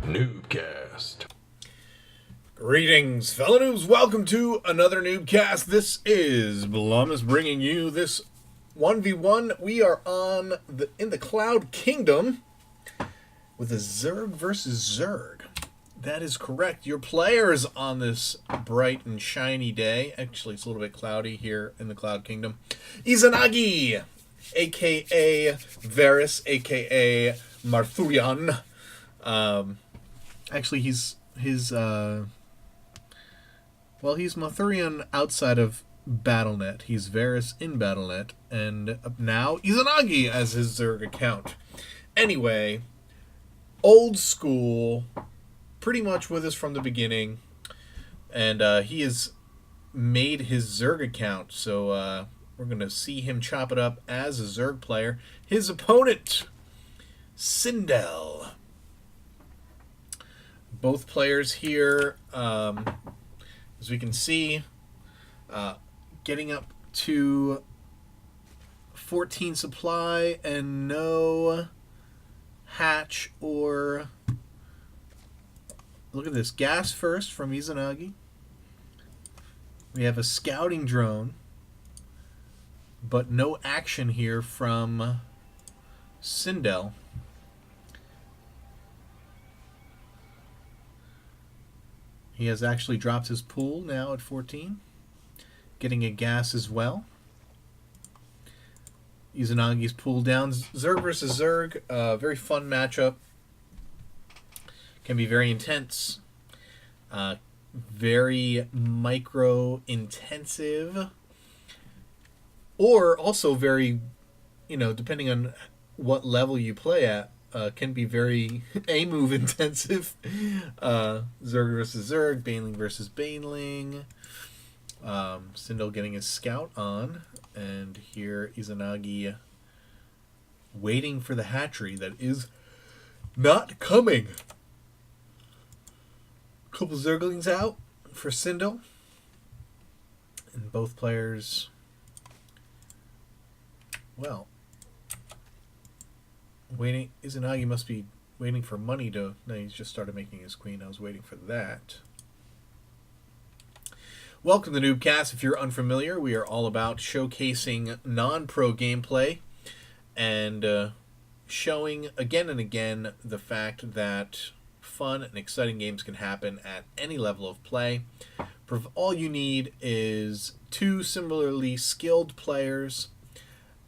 NuubCast. Greetings, fellow noobs. Welcome to another NuubCast. This is Blum bringing you this 1v1. We are in the Cloud Kingdom with a Zerg versus Zerg. That is correct. Your players on this bright and shiny day. Actually, it's a little bit cloudy here in the Cloud Kingdom. Izanagi, a.k.a. Varis, a.k.a. Marthurian. Actually, he's Marthurian outside of BattleNet. He's Varis in BattleNet, and now Izanagi as his Zerg account. Anyway, old school, pretty much with us from the beginning, and he has made his Zerg account, so we're going to see him chop it up as a Zerg player. His opponent, Sindel. Both players here, as we can see, getting up to 14 supply and no hatch or... Look at this. Gas first from Izanagi. We have a scouting drone, but no action here from Sindel. He has actually dropped his pool now at 14. Getting a gas as well. Izanagi's pool down. Zerg versus Zerg. Very fun matchup. Can be very intense. Very micro-intensive. Or also very, depending on what level you play at, can be very A-move intensive. Zerg versus Zerg, Baneling versus Baneling. Sindel getting his scout on. And here Izanagi waiting for the hatchery that is not coming. Couple Zerglings out for Sindel. And both players, well, waiting. Izanagi must be waiting for money to... No, he's just started making his queen. I was waiting for that. Welcome to NuubCast. If you're unfamiliar, we are all about showcasing non-pro gameplay and showing again and again the fact that fun and exciting games can happen at any level of play. All you need is two similarly skilled players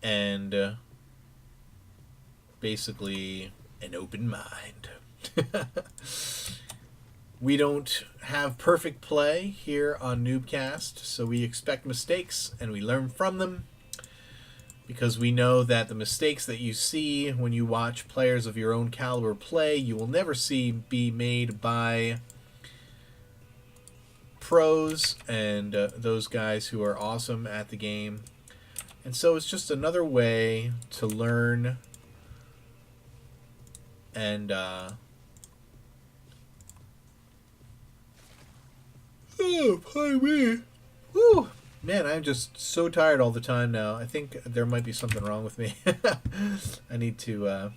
and... basically an open mind. We don't have perfect play here on NuubCast, so we expect mistakes and we learn from them, because we know that the mistakes that you see when you watch players of your own caliber play, you will never see be made by pros and those guys who are awesome at the game. And so it's just another way to learn. And, oh, pardon me. Woo! Man, I'm just so tired all the time now. I think there might be something wrong with me. I need to,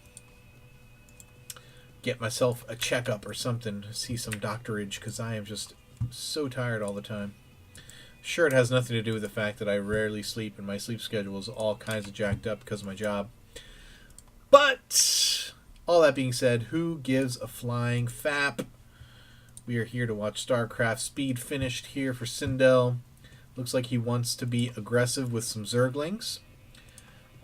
get myself a checkup or something, see some doctorage, because I am just so tired all the time. Sure, it has nothing to do with the fact that I rarely sleep, and my sleep schedule is all kinds of jacked up because of my job. But... all that being said, who gives a flying fap? We are here to watch StarCraft Speed finished here for Sindel. Looks like he wants to be aggressive with some Zerglings.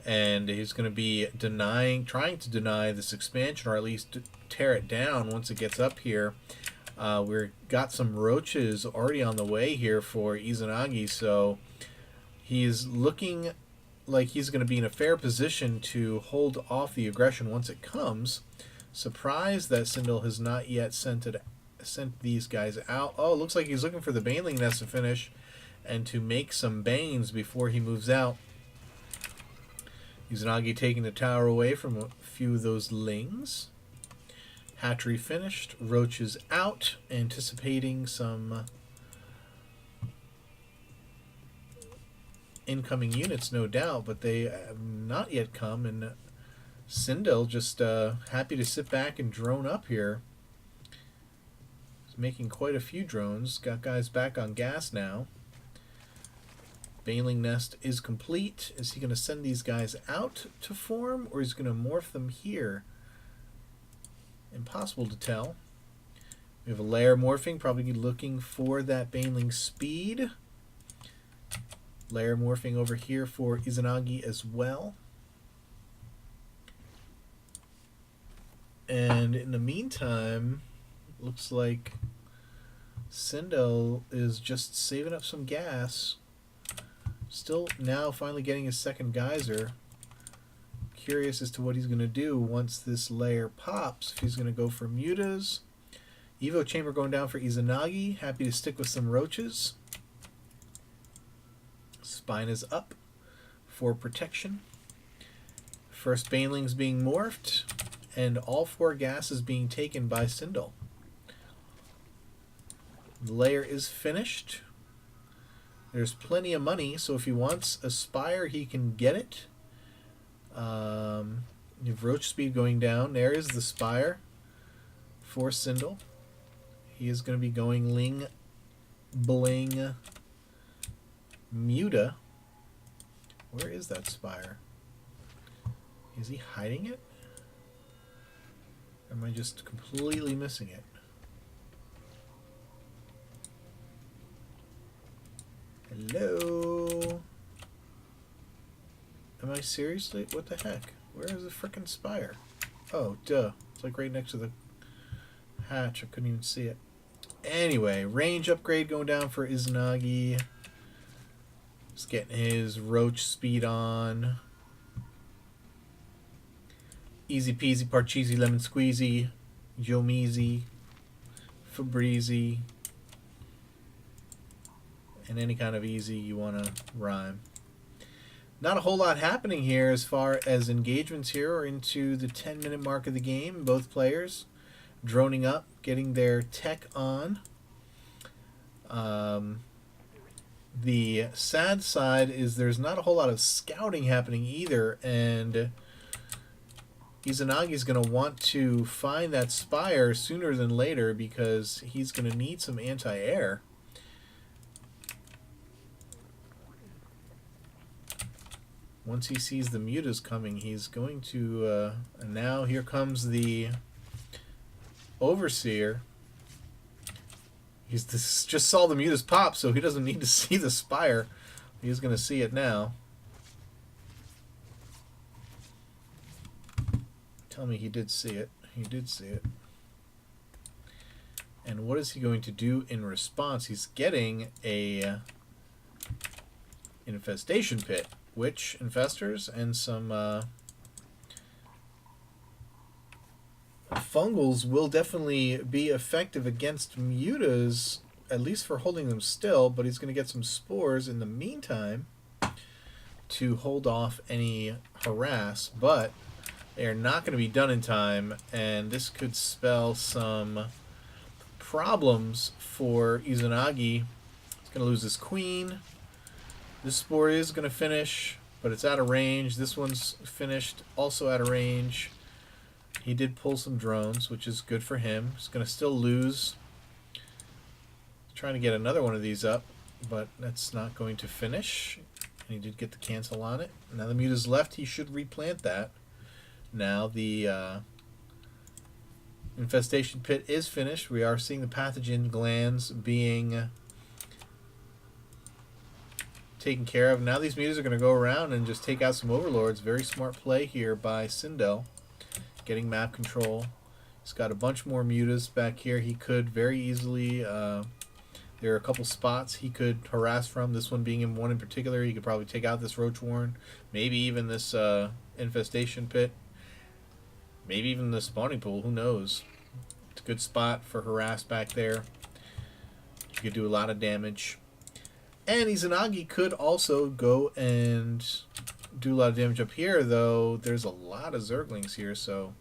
And he's going to be trying to deny this expansion, or at least tear it down once it gets up here. We've got some roaches already on the way here for Izanagi, so he's looking like he's going to be in a fair position to hold off the aggression once it comes. Surprised that Sindel has not yet sent these guys out. Oh, looks like he's looking for the Baneling nest to finish and to make some Banes before he moves out. Izanagi taking the tower away from a few of those lings. Hatchery finished. Roaches out. Anticipating some incoming units, no doubt, but they have not yet come, and Sindel just happy to sit back and drone up here. He's making quite a few drones. Got guys back on gas now. Baneling nest is complete. Is he going to send these guys out to form, or is he going to morph them here? Impossible to tell. We have a layer morphing, probably looking for that Baneling speed. Layer morphing over here for Izanagi as well. And in the meantime, looks like Sindel is just saving up some gas. Still now finally getting his second geyser. Curious as to what he's going to do once this layer pops. If he's going to go for mutas. Evo chamber going down for Izanagi. Happy to stick with some roaches. Spine is up for protection. First Baneling's being morphed. And all 4 gases being taken by Sindel. The layer is finished. There's plenty of money, so if he wants a spire, he can get it. You have roach speed going down. There is the spire for Sindel. He is going to be going Ling Bling Muta. Where is that spire? Is he hiding it? Or am I just completely missing it? Hello? Am I seriously? What the heck? Where is the frickin' spire? Oh, duh. It's like right next to the hatch. I couldn't even see it. Anyway, range upgrade going down for Izanagi. Just getting his roach speed on. Easy peasy, parcheesi, lemon squeezy, Jomeezy, Fabrizi, and any kind of easy you want to rhyme. Not a whole lot happening here as far as engagements here or into the 10-minute mark of the game. Both players droning up, getting their tech on. The sad side is there's not a whole lot of scouting happening either, and Izanagi's going to want to find that spire sooner than later because he's going to need some anti-air. Once he sees the mutas coming, he's going to... and now here comes the Overseer. He's just saw the mutas pop, so he doesn't need to see the spire. He's going to see it now. Tell me he did see it. He did see it. And what is he going to do in response? He's getting a infestation pit. Witch infestors and some fungals will definitely be effective against mutas, at least for holding them still, but he's going to get some spores in the meantime to hold off any harass, but they are not going to be done in time, and this could spell some problems for Izanagi. He's going to lose his queen. This spore is going to finish, but it's out of range. This one's finished, also out of range. He did pull some drones, which is good for him. He's going to still lose. Trying to get another one of these up, but that's not going to finish. And he did get the cancel on it. Now the muta's left. He should replant that. Now the infestation pit is finished. We are seeing the pathogen glands being taken care of. Now these mutas are going to go around and just take out some overlords. Very smart play here by Sindel. Getting map control. He's got a bunch more mutas back here. He could very easily... there are a couple spots he could harass from. This one being in one in particular. He could probably take out this Roach Warren. Maybe even this infestation pit. Maybe even the spawning pool. Who knows? It's a good spot for harass back there. You could do a lot of damage. And Izanagi could also go and do a lot of damage up here, though there's a lot of Zerglings here, so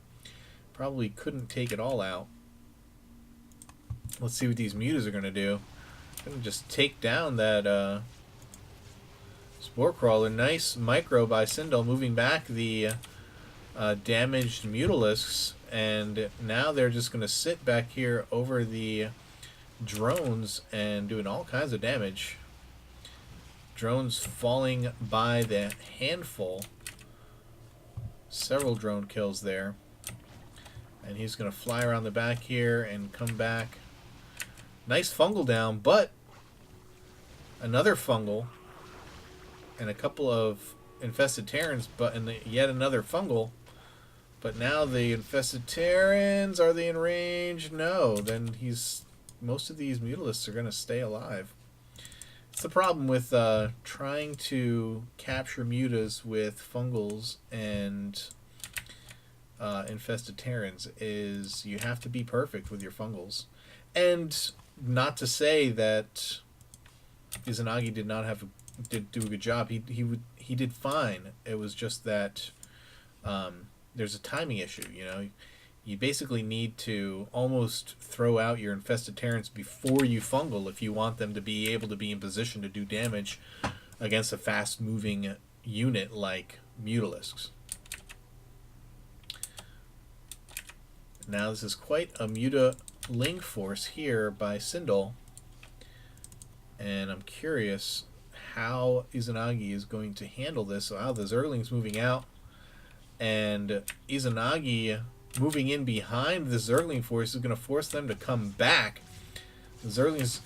probably couldn't take it all out. Let's see what these mutas are going to do. Going to just take down that Spore Crawler. Nice micro by Sindel, moving back the damaged Mutalisks, and now they're just going to sit back here over the drones and doing all kinds of damage. Drones falling by the handful. Several drone kills there. And he's going to fly around the back here and come back. Nice fungal down, but another fungal and a couple of infested Terrans, but yet another fungal. But now the infested Terrans, are they in range? No. Then most of these Mutalisks are going to stay alive. It's the problem with trying to capture mutas with fungals and infested Terrans is you have to be perfect with your fungals. And not to say that Izanagi did do a good job. He did fine. It was just that there's a timing issue. You know, you basically need to almost throw out your infested Terrans before you fungal if you want them to be able to be in position to do damage against a fast-moving unit like Mutalisks. Now this is quite a Muta-Ling force here by Sindel, and I'm curious how Izanagi is going to handle this. So how the Zergling's moving out, and Izanagi moving in behind the Zergling force is going to force them to come back. The Zerglings,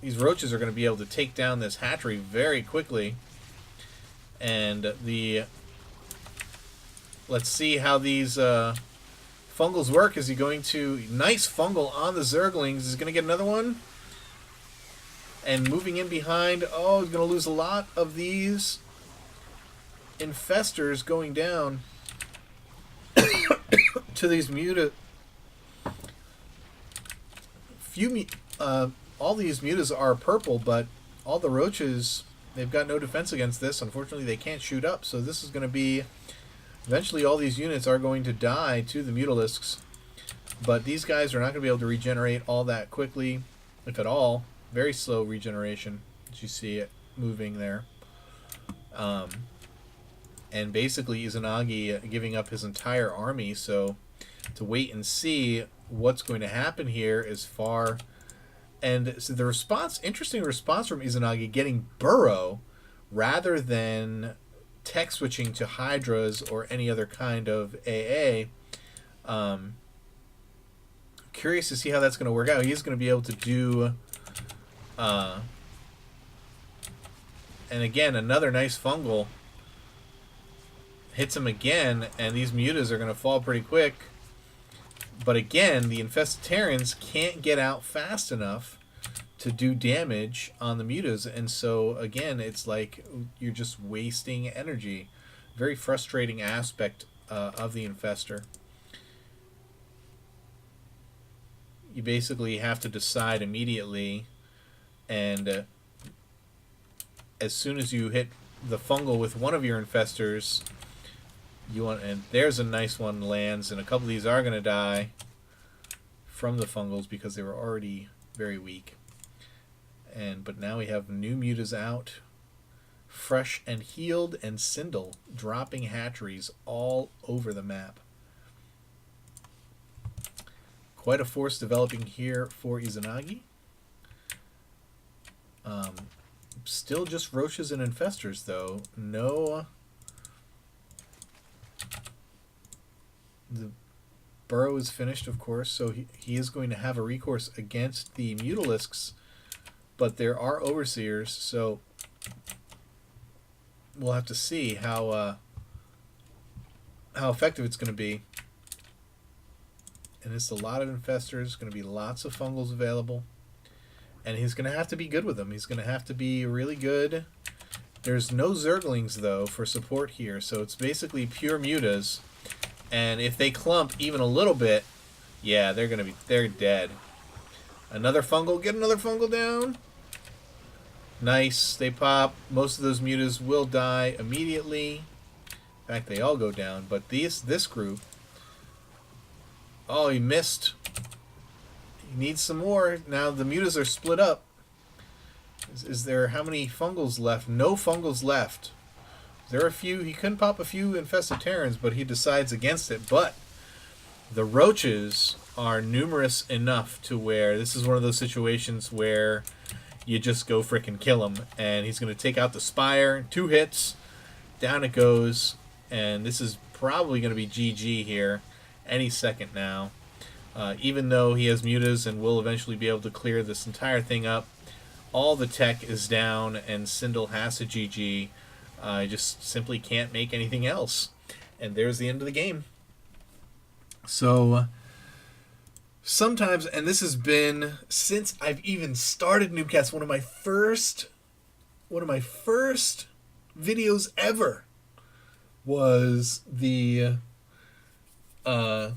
these roaches are going to be able to take down this hatchery very quickly. And let's see how these fungals work. Is he going to... Nice fungal on the Zerglings. Is he going to get another one? And moving in behind. Oh, he's going to lose a lot of these infestors going down to these all these mutas are purple, but all the roaches, they've got no defense against this. Unfortunately, they can't shoot up, so this is going to be... Eventually, all these units are going to die to the Mutalisks, but these guys are not going to be able to regenerate all that quickly, if at all. Very slow regeneration, as you see it moving there. And basically, Izanagi giving up his entire army, so to wait and see what's going to happen here as far... And so the response, interesting response from Izanagi, getting Burrow rather than tech switching to Hydras or any other kind of AA. Curious to see how that's going to work out. He's going to be able to do... and again, another nice fungal. Hits him again, and these mutas are going to fall pretty quick. But again, the infested Terrans can't get out fast enough to do damage on the mutas, and so again, it's like you're just wasting energy. Very frustrating aspect of the infestor. You basically have to decide immediately, and as soon as you hit the fungal with one of your infestors, you want, and there's a nice one lands, and a couple of these are going to die from the fungals because they were already very weak. But now we have new mutas out, fresh and healed, and Sindel dropping hatcheries all over the map. Quite a force developing here for Izanagi. Still just roaches and infestors, though. No... The burrow is finished, of course, so he is going to have a recourse against the Mutalisks, but there are Overseers, so we'll have to see how effective it's going to be. And it's a lot of infestors, going to be lots of fungals available, and he's going to have to be good with them. He's going to have to be really good. There's no Zerglings, though, for support here, so it's basically pure mutas. And if they clump even a little bit, yeah, they're dead. Another fungal, get another fungal down. Nice, they pop. Most of those mutas will die immediately. In fact, they all go down. But this group, oh, he missed. He needs some more. Now the mutas are split up. Is there, how many fungals left? No fungals left. There are a few, he couldn't pop a few infested Terrans, but he decides against it. But the roaches are numerous enough to where this is one of those situations where you just go frickin' kill him. And he's going to take out the Spire. 2 hits. Down it goes. And this is probably going to be GG here any second now. Even though he has mutas and will eventually be able to clear this entire thing up, all the tech is down and Sindel has to GG. Just simply can't make anything else. And there's the end of the game. So sometimes, and this has been since I've even started NuubCast, one of my first videos ever was the I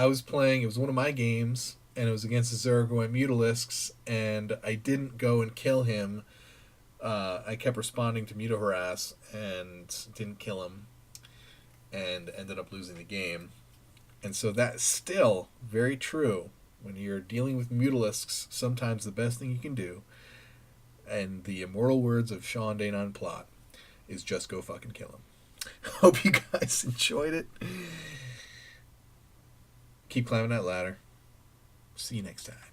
was playing, it was one of my games, and it was against a Zerg who went Mutalisks, and I didn't go and kill him. I kept responding to Muta Harass and didn't kill him, and ended up losing the game. And so that's still very true. When you're dealing with Mutalisks, sometimes the best thing you can do, and the immortal words of Sean Danon Plot, is just go fucking kill him. Hope you guys enjoyed it. Keep climbing that ladder. See you next time.